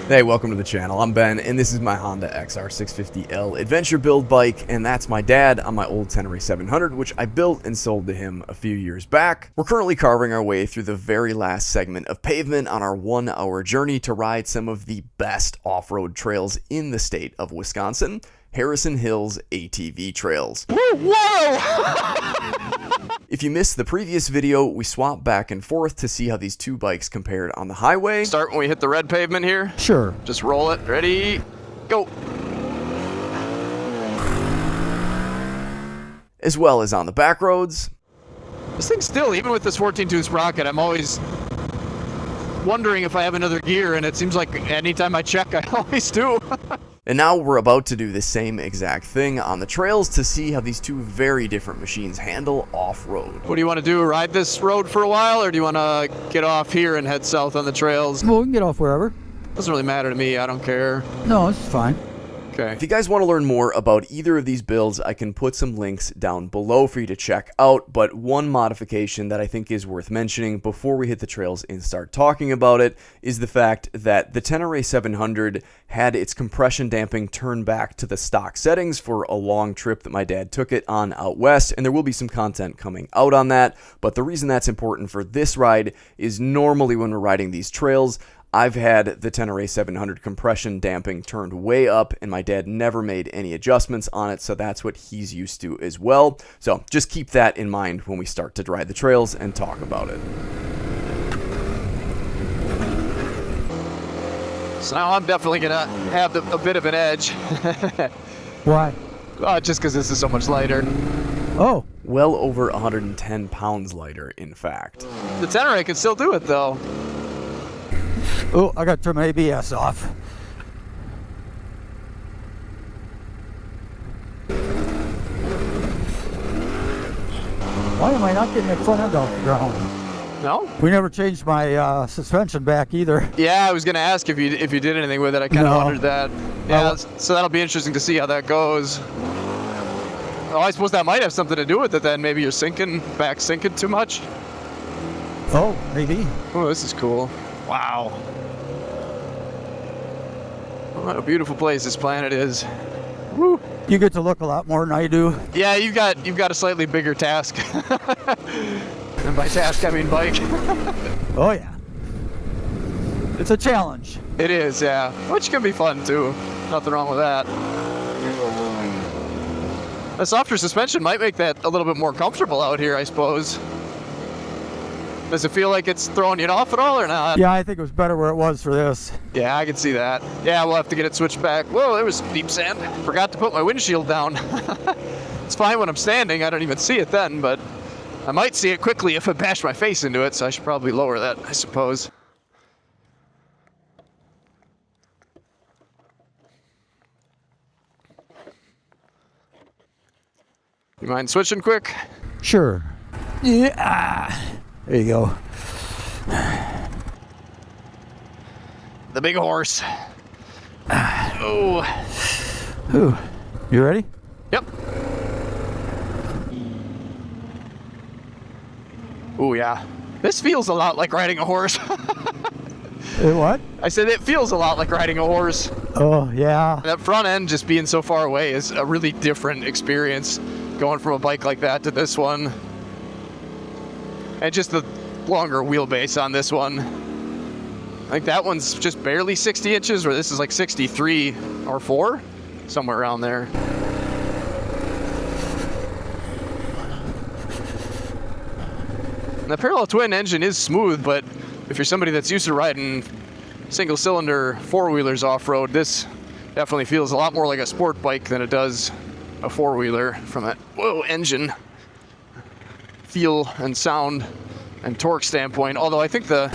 Hey, welcome to the channel. I'm Ben, and this is my Honda XR650L adventure build bike, and that's my dad on my old Tenere 700, which I built and sold to him a few years back. We're currently carving our way through the very last segment of pavement on our 1-hour journey to ride some of the best off-road trails in the state of Wisconsin, Harrison Hills ATV trails. Whoa! If you missed the previous video, we swapped back and forth to see how these two bikes compared on the highway. Start when we hit the red pavement here. Sure. Just roll it. Ready? Go. As well as on the back roads. This thing still, even with this 14-tooth sprocket, I'm always wondering if I have another gear, and it seems like anytime I check, I always do. And now we're about to do the same exact thing on the trails to see how these two very different machines handle off-road. What do you want to do? Ride this road for a while, or do you want to get off here and head south on the trails? Well, we can get off wherever. Doesn't really matter to me. I don't care. No, it's fine. Okay. If you guys want to learn more about either of these builds, I can put some links down below for you to check out, but one modification that I think is worth mentioning before we hit the trails and start talking about it is the fact that the Tenere 700 had its compression damping turned back to the stock settings for a long trip that my dad took it on out west, and there will be some content coming out on that, but the reason that's important for this ride is normally when we're riding these trails, I've had the Tenere 700 compression damping turned way up, and my dad never made any adjustments on it, so that's what he's used to as well. So just keep that in mind when we start to ride the trails and talk about it. So now I'm definitely going to have a bit of an edge. Why? Just because this is so much lighter. Oh. Well over 110 pounds lighter, in fact. The Tenere can still do it, though. Oh, I got to turn my ABS off. Why am I not getting that front end off the ground? No? We never changed my suspension back either. Yeah, I was going to ask if you did anything with it. I kind of wondered that. Yeah, so that'll be interesting to see how that goes. Oh, I suppose that might have something to do with it then. Maybe you're sinking too much. Oh, maybe. Oh, this is cool. Wow. What a beautiful place this planet is. Woo. You get to look a lot more than I do. Yeah, you've got a slightly bigger task. And by task, I mean bike. Oh yeah. It's a challenge. It is, yeah. Which can be fun too. Nothing wrong with that. A softer suspension might make that a little bit more comfortable out here, I suppose. Does it feel like it's throwing you off at all or not? Yeah, I think it was better where it was for this. Yeah, I can see that. Yeah, we'll have to get it switched back. Whoa, there was deep sand. Forgot to put my windshield down. It's fine when I'm standing. I don't even see it then, but I might see it quickly if I bash my face into it, so I should probably lower that, I suppose. You mind switching quick? Sure. Yeah. There you go. The big horse. Oh. Ooh. You ready? Yep. Oh yeah. This feels a lot like riding a horse. What? I said it feels a lot like riding a horse. Oh, yeah. That front end just being so far away is a really different experience, going from a bike like that to this one. And just the longer wheelbase on this one. I think that one's just barely 60 inches, or this is like 63 or 4, somewhere around there. And the parallel twin engine is smooth, but if you're somebody that's used to riding single cylinder four-wheelers off-road, this definitely feels a lot more like a sport bike than it does a four-wheeler from that engine feel and sound and torque standpoint. Although I think that's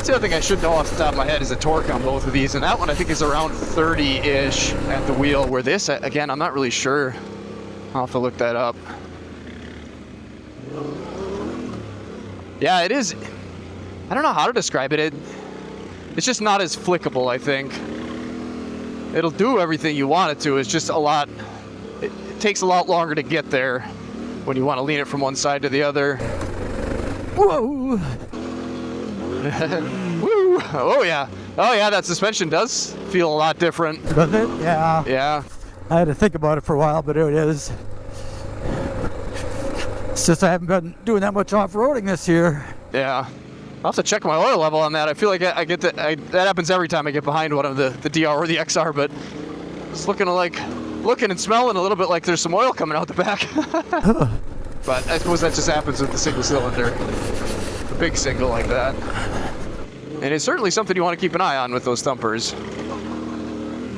the other thing I should know off the top of my head is the torque on both of these, and that one I think is around 30-ish at the wheel, where this, again, I'm not really sure. I'll have to look that up. Yeah, it is. I don't know how to describe it. It's just not as flickable, I think. It'll do everything you want it to. It's just a lot. It takes a lot longer to get there when you want to lean it from one side to the other. Whoa. Woo! Oh yeah. Oh yeah, that suspension does feel a lot different. Does it? Yeah. Yeah. I had to think about it for a while, but it is. It's just I haven't been doing that much off-roading this year. Yeah. I'll have to check my oil level on that. I feel like I get that. That happens every time I get behind one of the DR or the XR, but it's looking and smelling a little bit like there's some oil coming out the back. But I suppose that just happens with the single cylinder, the big single like that. And it's certainly something you want to keep an eye on with those thumpers.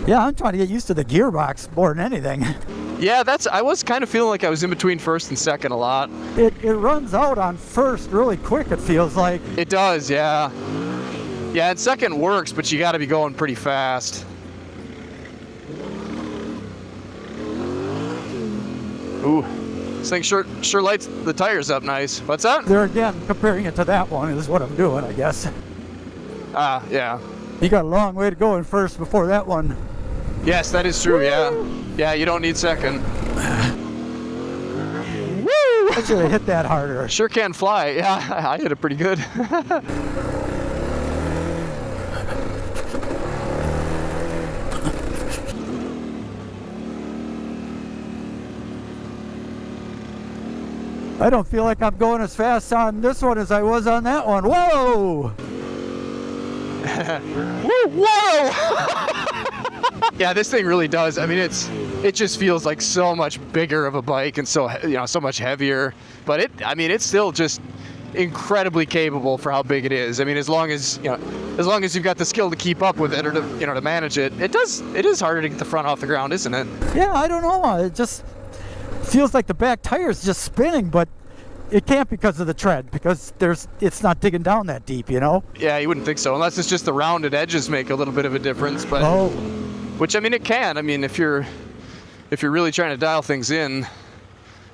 Yeah, I'm trying to get used to the gearbox more than anything. Yeah, I was kind of feeling like I was in between first and second a lot. It runs out on first really quick, it feels like. It does, yeah. Yeah, and second works, but you got to be going pretty fast. Ooh, this thing sure lights the tires up nice. What's that? There again, comparing it to that one is what I'm doing, I guess. Ah, yeah. You got a long way to go in first before that one. Yes, that is true, yeah. Yeah, you don't need second. Woo! I should have hit that harder. Sure can fly. Yeah, I hit it pretty good. I don't feel like I'm going as fast on this one as I was on that one. Whoa! Whoa! Yeah, this thing really does. I mean, it just feels like so much bigger of a bike and so much heavier. But it's still just incredibly capable for how big it is. I mean, as long as you've got the skill to keep up with it or to manage it, it is harder to get the front off the ground, isn't it? Yeah, I don't know. It just feels like the back tire is just spinning, but it can't because of the tread, because it's not digging down that deep, you know? Yeah, you wouldn't think so, unless it's just the rounded edges make a little bit of a difference. But which, I mean, it can. I mean, if you're really trying to dial things in,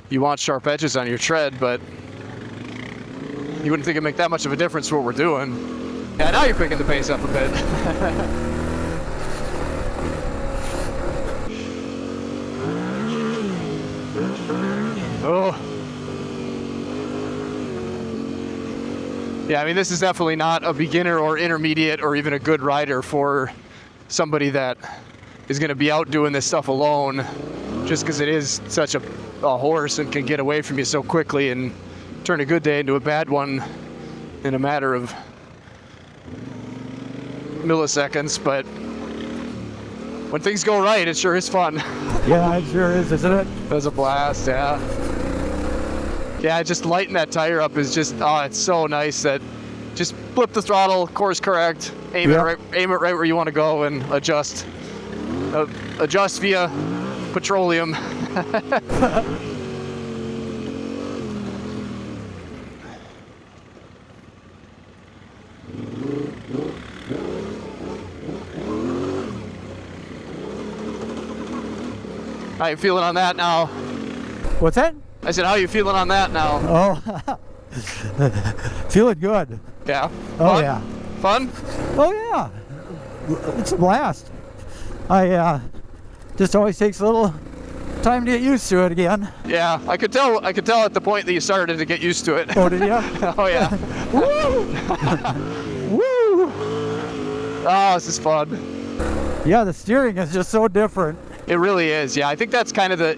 you want sharp edges on your tread, but you wouldn't think it'd make that much of a difference for what we're doing. Yeah, now you're picking the pace up a bit. Oh. Yeah, I mean, this is definitely not a beginner or intermediate or even a good rider for somebody that is going to be out doing this stuff alone, just because it is such a horse and can get away from you so quickly and turn a good day into a bad one in a matter of milliseconds. But when things go right, it sure is fun. Yeah, it sure is, isn't it? It was a blast, yeah. Yeah, just lighting that tire up is just, it's so nice that just flip the throttle, course correct, aim it right where you want to go, and adjust via petroleum. How you feeling on that now? What's that? I said, how are you feeling on that now? Oh, feeling good. Yeah. Oh, Fun? yeah. Fun? Oh, yeah. It's a blast. I just always takes a little time to get used to it again. Yeah, I could tell at the point that you started to get used to it. Oh, did you? Oh, yeah. Woo! Woo! Oh, this is fun. Yeah, the steering is just so different. It really is, yeah. I think that's kind of the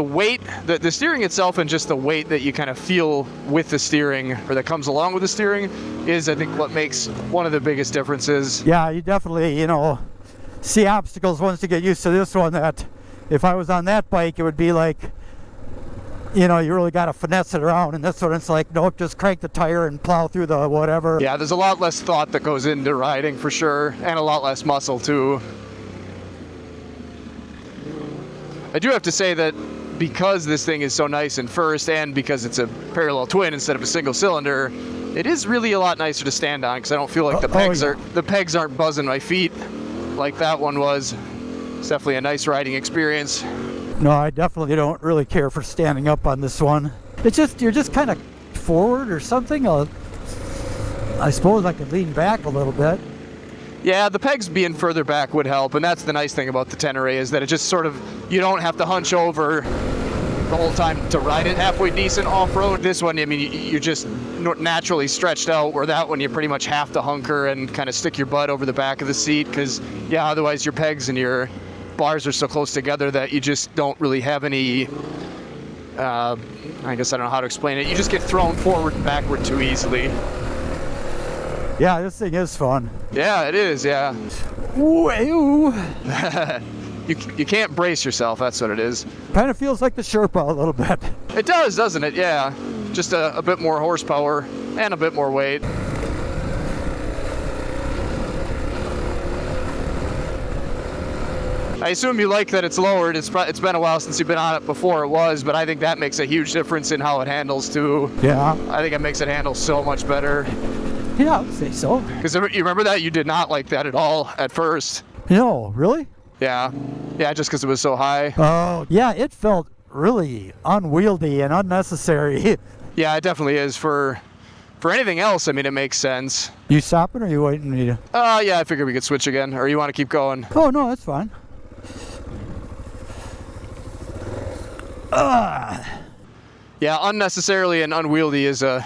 weight, the steering itself, and just the weight that you kind of feel with the steering, or that comes along with the steering, is, I think, what makes one of the biggest differences. Yeah, you definitely, see obstacles once you get used to this one, that if I was on that bike, it would be like, you really got to finesse it around, and this one, it's like, nope, just crank the tire and plow through the whatever. Yeah, there's a lot less thought that goes into riding, for sure, and a lot less muscle, too. I do have to say that because this thing is so nice in first, and because it's a parallel twin instead of a single cylinder, it is really a lot nicer to stand on, because I don't feel like the pegs aren't buzzing my feet like that one was. It's definitely a nice riding experience. No, I definitely don't really care for standing up on this one. It's just, you're just kind of forward or something. I suppose I could lean back a little bit. Yeah, the pegs being further back would help, and that's the nice thing about the Tenere, is that it just sort of, you don't have to hunch over the whole time to ride it halfway decent off-road. This one, I mean, you're just naturally stretched out, where that one you pretty much have to hunker and kind of stick your butt over the back of the seat, because, yeah, otherwise your pegs and your bars are so close together that you just don't really have any, I guess I don't know how to explain it. You just get thrown forward and backward too easily. Yeah, this thing is fun. Yeah, it is, yeah. Ooh, ew. You can't brace yourself, that's what it is. Kind of feels like the Sherpa a little bit. It does, doesn't it? Yeah. Just a bit more horsepower and a bit more weight. I assume you like that it's lowered. It's been a while since you've been on it before. It was, but I think that makes a huge difference in how it handles too. Yeah. I think it makes it handle so much better. Yeah, I would say so. Because you remember that? You did not like that at all at first. No, really? Yeah. Yeah, just because it was so high. Oh, yeah, it felt really unwieldy and unnecessary. Yeah, it definitely is. For anything else, I mean, it makes sense. You stopping or are you waiting me to? Yeah, I figured we could switch again. Or you want to keep going? Oh, no, that's fine. Yeah, unnecessarily and unwieldy is I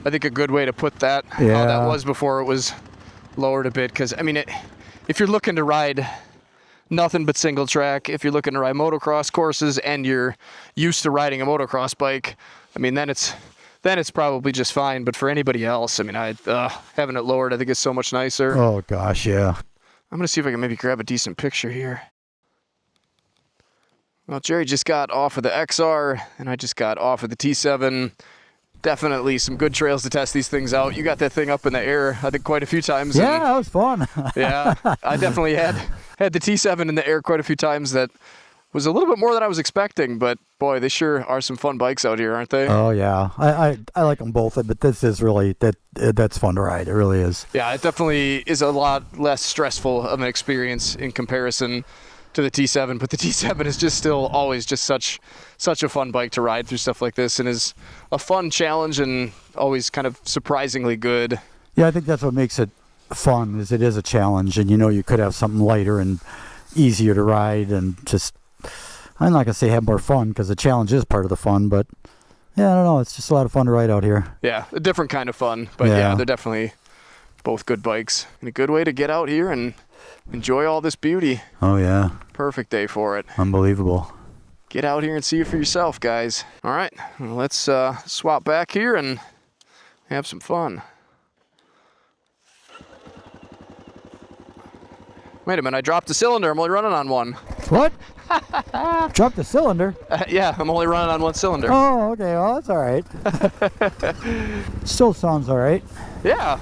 think a good way to put that. Yeah. How that was before it was lowered a bit. Because, I mean, if you're looking to ride nothing but single track, if you're looking to ride motocross courses and you're used to riding a motocross bike, I mean, then it's probably just fine. But for anybody else, I mean, having it lowered, I think is so much nicer. Oh, gosh, yeah. I'm going to see if I can maybe grab a decent picture here. Well, Jerry just got off of the XR, and I just got off of the T7. Definitely some good trails to test these things out. You got that thing up in the air, I think, quite a few times. Yeah, that was fun. Yeah, I definitely had the T7 in the air quite a few times. That was a little bit more than I was expecting, but boy, they sure are some fun bikes out here, aren't they? Oh, yeah. I like them both, but this is really, that's fun to ride. It really is. Yeah, it definitely is a lot less stressful of an experience in comparison to the T7, but the T7 is just still always just such a fun bike to ride through stuff like this, and is a fun challenge and always kind of surprisingly good. Yeah, I think that's what makes it fun, is it is a challenge, and you could have something lighter and easier to ride and just, I'm not going to say have more fun, because the challenge is part of the fun, but yeah, I don't know, it's just a lot of fun to ride out here. Yeah, a different kind of fun, but yeah, they're definitely both good bikes and a good way to get out here and enjoy all this beauty. Oh, yeah. Perfect day for it. Unbelievable. Get out here and see it for yourself, guys. All right, well, let's swap back here and have some fun. Wait a minute, I dropped the cylinder. I'm only running on one. What? Dropped the cylinder? Yeah, I'm only running on one cylinder. Oh, okay. Well, that's all right. Still sounds all right. Yeah.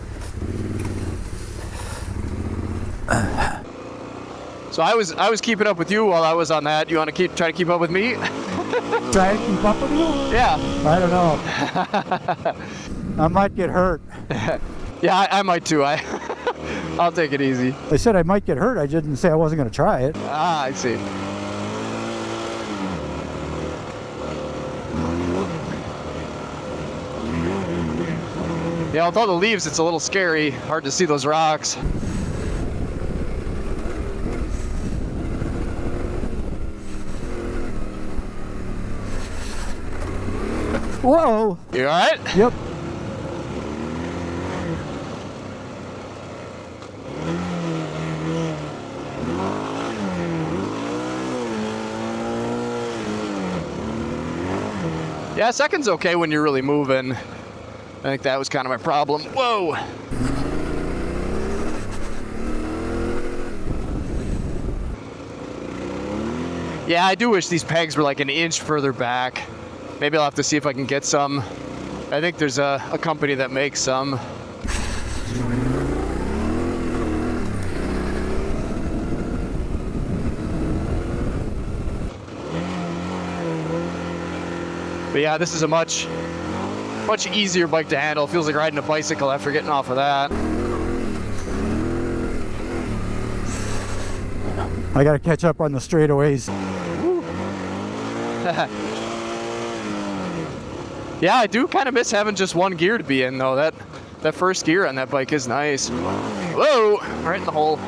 So I was keeping up with you while I was on that. You want to try to keep up with me? Try to keep up with you? Yeah. I don't know. I might get hurt. Yeah, I might too. I'll take it easy. I said I might get hurt. I didn't say I wasn't going to try it. Ah, I see. Yeah, with all the leaves, it's a little scary. Hard to see those rocks. Whoa. You all right? Yep. Yeah, second's okay when you're really moving. I think that was kind of my problem. Whoa! Yeah, I do wish these pegs were like an inch further back. Maybe I'll have to see if I can get some. I think there's a company that makes some. But yeah, this is a much easier bike to handle. It feels like riding a bicycle after getting off of that. I got to catch up on the straightaways. Yeah, I do kind of miss having just one gear to be in, though. That first gear on that bike is nice. Whoa! Right in the hole.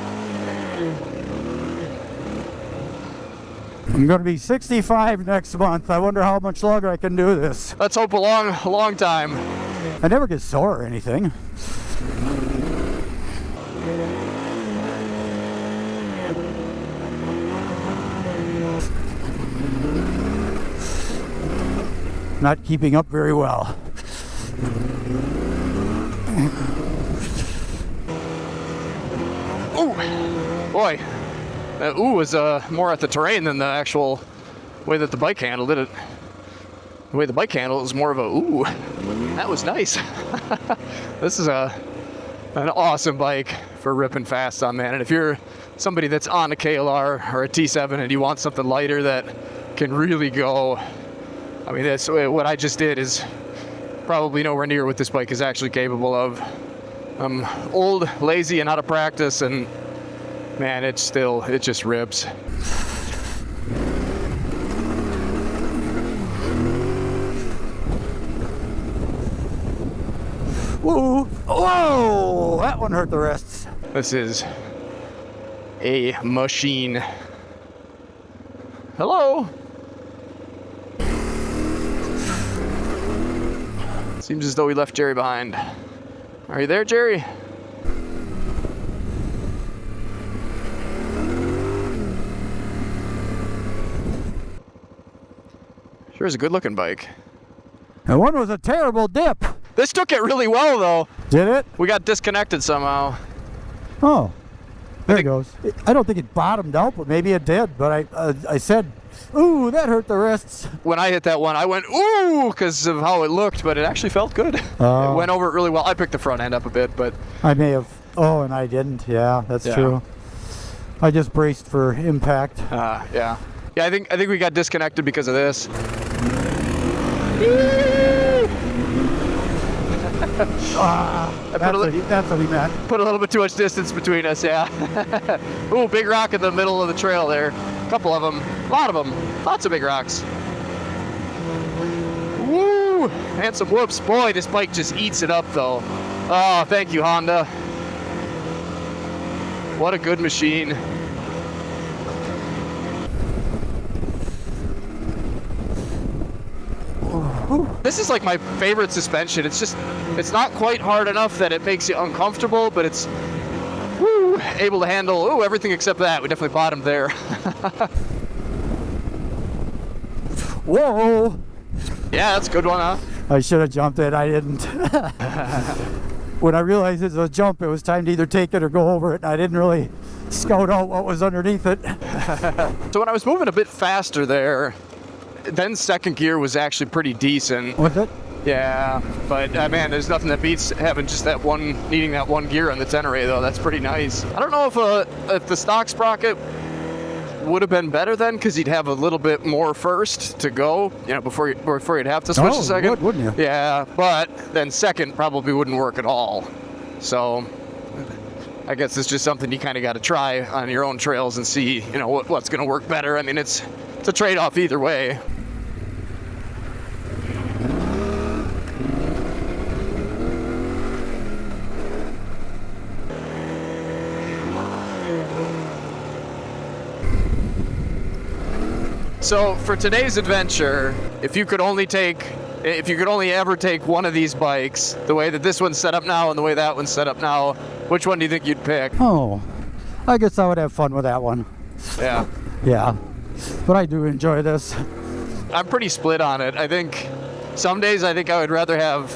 I'm going to be 65 next month. I wonder how much longer I can do this. Let's hope a long time. I never get sore or anything. Not keeping up very well. Ooh, boy, that ooh was more at the terrain than the actual way that the bike handled it. The way the bike handled it was more of a ooh. That was nice. This is an awesome bike for ripping fast on, man. And if you're somebody that's on a KLR or a T7 and you want something lighter that can really go, I mean, that's what I just did is probably nowhere near what this bike is actually capable of. I'm old, lazy, and out of practice, and man, it just rips. Whoa! Whoa! That one hurt the wrists. This is a machine. Hello? Seems as though we left Jerry behind. Are you there, Jerry? Sure is a good looking bike. And one was a terrible dip. This took it really well, though. Did it? We got disconnected somehow. Oh, there it goes. I don't think it bottomed out, but maybe it did. But I said, ooh, that hurt the wrists. When I hit that one, I went, ooh, because of how it looked, but it actually felt good. It went over it really well. I picked the front end up a bit, but... I may have. Oh, and I didn't. Yeah, that's true. I just braced for impact. Yeah. Yeah, I think we got disconnected because of this. That's what he meant. Put a little bit too much distance between us, yeah. Ooh, big rock in the middle of the trail there. A couple of them. A lot of them. Lots of big rocks. Woo! And some whoops. Boy, this bike just eats it up, though. Oh, thank you, Honda. What a good machine. This is like my favorite suspension. It's not quite hard enough that it makes you uncomfortable, but it's able to handle everything except that. We definitely bottomed there. Whoa! Yeah, that's a good one, huh? I should have jumped it. I didn't. When I realized it was a jump, it was time to either take it or go over it. And I didn't really scout out what was underneath it. So when I was moving a bit faster there, then second gear was actually pretty decent. Was it? Yeah, but man, there's nothing that beats having just needing that one gear on the Tenere, though. That's pretty nice. I don't know if the stock sprocket would have been better then, because you'd have a little bit more first to go, before you'd have to switch to second. Wouldn't you? Yeah, but then second probably wouldn't work at all. So I guess it's just something you kind of got to try on your own trails and see, what's going to work better. I mean, it's a trade-off either way. So for today's adventure, if you could only ever take one of these bikes, the way that this one's set up now and the way that one's set up now, which one do you think you'd pick? Oh, I guess I would have fun with that one. Yeah. Yeah, but I do enjoy this. I'm pretty split on it. I think some days I think I would rather have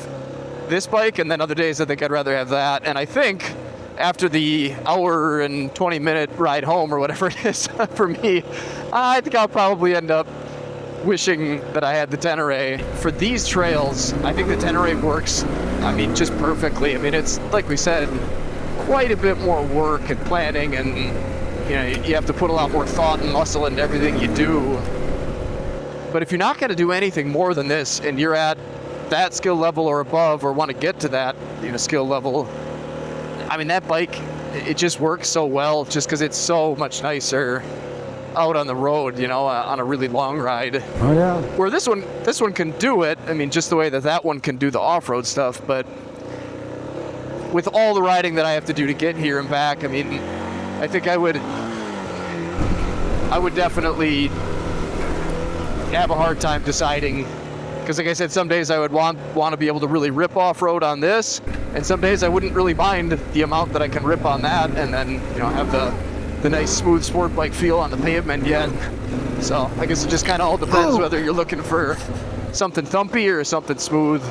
this bike, and then other days I think I'd rather have that. And I think after the hour and 20-minute ride home or whatever it is for me, I think I'll probably end up wishing that I had the Tenere. For these trails, I think the Tenere works, just perfectly. It's, like we said, quite a bit more work and planning, and you have to put a lot more thought and muscle into everything you do. But if you're not going to do anything more than this, and you're at that skill level or above, or want to get to that skill level, that bike, it just works so well, just because it's so much nicer out on the road, on a really long ride. Oh yeah. Where this one can do it, just the way that one can do the off-road stuff, but with all the riding that I have to do to get here and back, I think I would definitely have a hard time deciding, because like I said, some days I would want to be able to really rip off-road on this, and some days I wouldn't really mind the amount that I can rip on that, and then, you know, have the nice smooth sport bike feel on the pavement yet. So I guess it just kind of all depends whether you're looking for something thumpy or something smooth,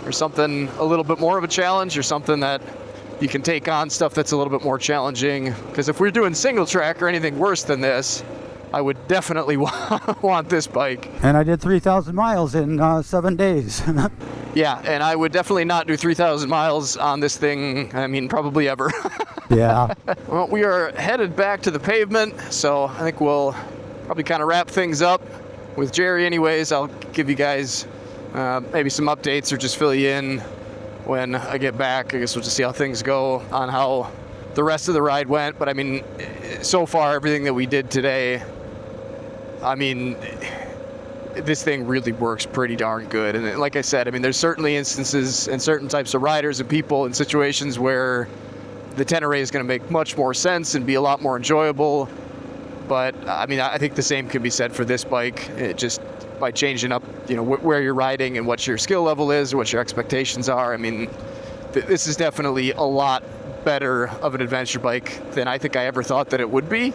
or something a little bit more of a challenge, or something that you can take on stuff that's a little bit more challenging. Because if we're doing single track or anything worse than this, I would definitely want this bike. And I did 3,000 miles in 7 days. Yeah, and I would definitely not do 3,000 miles on this thing, I mean, probably ever. Yeah. Well, we are headed back to the pavement, so I think we'll probably kind of wrap things up with Jerry anyways. I'll give you guys maybe some updates or just fill you in when I get back. I guess we'll just see how things go on how the rest of the ride went. But I mean, so far, everything that we did today, I mean, this thing really works pretty darn good. And like I said, I mean, there's certainly instances and certain types of riders and people in situations where the Tenere is going to make much more sense and be a lot more enjoyable. But I mean, I think the same can be said for this bike. It just, by changing up, you know, where you're riding and what your skill level is, or what your expectations are. I mean, this is definitely a lot better of an adventure bike than I think I ever thought that it would be.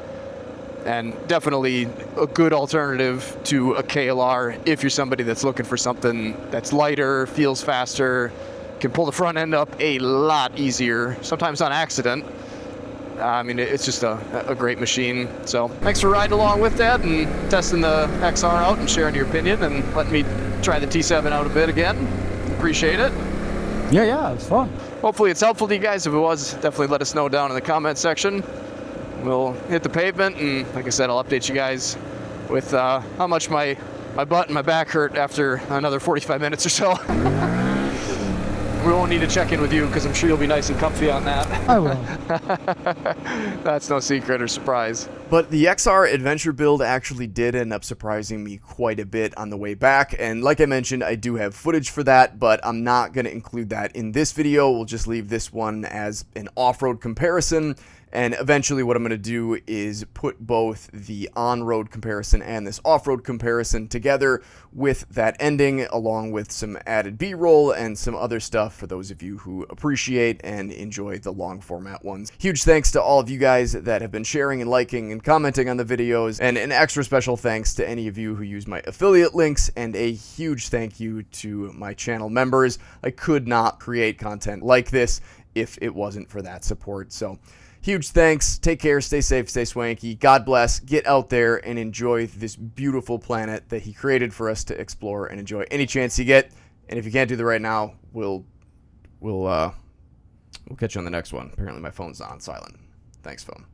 And definitely a good alternative to a KLR if you're somebody that's looking for something that's lighter, feels faster, can pull the front end up a lot easier, sometimes on accident. I mean, it's just a great machine. So thanks for riding along with that and testing the XR out and sharing your opinion and letting me try the T7 out a bit again. Appreciate it. Yeah, it's fun. Hopefully it's helpful to you guys. If it was, definitely let us know down in the comment section. We'll hit the pavement, and like I said, I'll update you guys with how much my butt and my back hurt after another 45 minutes or so. We won't need to check in with you because I'm sure you'll be nice and comfy on that. I will. That's no secret or surprise. But the XR Adventure build actually did end up surprising me quite a bit on the way back, and like I mentioned, I do have footage for that, but I'm not going to include that in this video. We'll just leave this one as an off-road comparison. And eventually what I'm going to do is put both the on-road comparison and this off-road comparison together with that ending, along with some added B-roll and some other stuff for those of you who appreciate and enjoy the long format ones. Huge thanks to all of you guys that have been sharing and liking and commenting on the videos, and an extra special thanks to any of you who use my affiliate links, and a huge thank you to my channel members. I could not create content like this if it wasn't for that support. So huge thanks. Take care. Stay safe. Stay swanky. God bless. Get out there and enjoy this beautiful planet that he created for us to explore and enjoy any chance you get. And if you can't do that right now, we'll catch you on the next one. Apparently my phone's on silent. Thanks, phone.